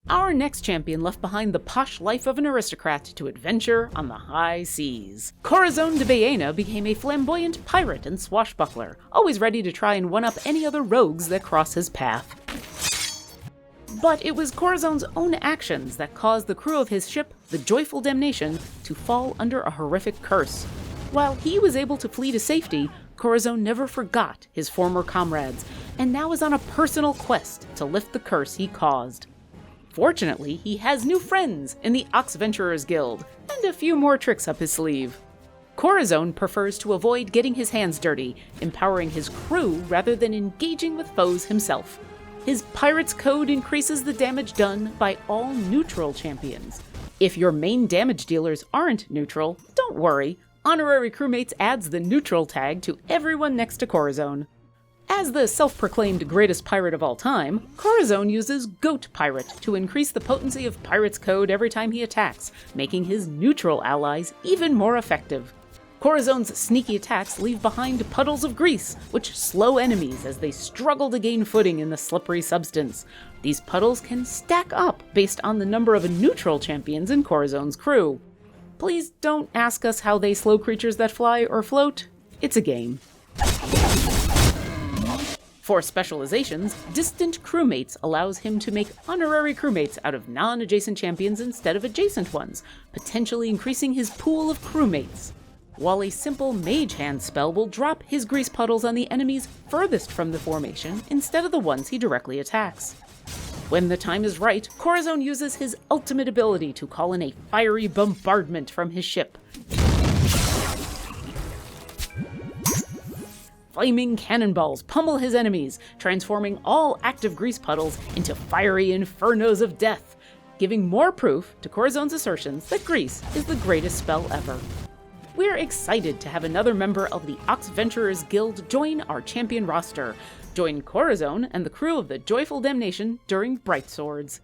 Our next champion left behind the posh life of an aristocrat to adventure on the high seas. Corazón de Baena became a flamboyant pirate and swashbuckler, always ready to try and one-up any other rogues that cross his path. But it was Corazón's own actions that caused the crew of his ship, the Joyful Damnation, to fall under a horrific curse. While he was able to flee to safety, Corazón never forgot his former comrades, and now is on a personal quest to lift the curse he caused. Fortunately, he has new friends in the Oxventurers Guild, and a few more tricks up his sleeve. Corazón prefers to avoid getting his hands dirty, empowering his crew rather than engaging with foes himself. His Pirate's Code increases the damage done by all neutral champions. If your main damage dealers aren't neutral, don't worry, Honorary Crewmates adds the neutral tag to everyone next to Corazón. As the self-proclaimed greatest pirate of all time, Corazón uses Goat Pirate to increase the potency of Pirate's Code every time he attacks, making his neutral allies even more effective. Corazón's sneaky attacks leave behind puddles of grease, which slow enemies as they struggle to gain footing in the slippery substance. These puddles can stack up based on the number of neutral champions in Corazón's crew. Please don't ask us how they slow creatures that fly or float. It's a game. For Specializations, Distant Crewmates allows him to make Honorary Crewmates out of non-adjacent champions instead of adjacent ones, potentially increasing his pool of crewmates. While a simple Mage Hand spell will drop his grease puddles on the enemies furthest from the formation instead of the ones he directly attacks. When the time is right, Corazón uses his ultimate ability to call in a Fiery Bombardment from his ship. Flaming cannonballs pummel his enemies, transforming all active grease puddles into fiery infernos of death, giving more proof to Corazón's assertions that grease is the greatest spell ever. We're excited to have another member of the Oxventurers Guild join our champion roster. Join Corazón and the crew of the Joyful Damnation during Bright Swords.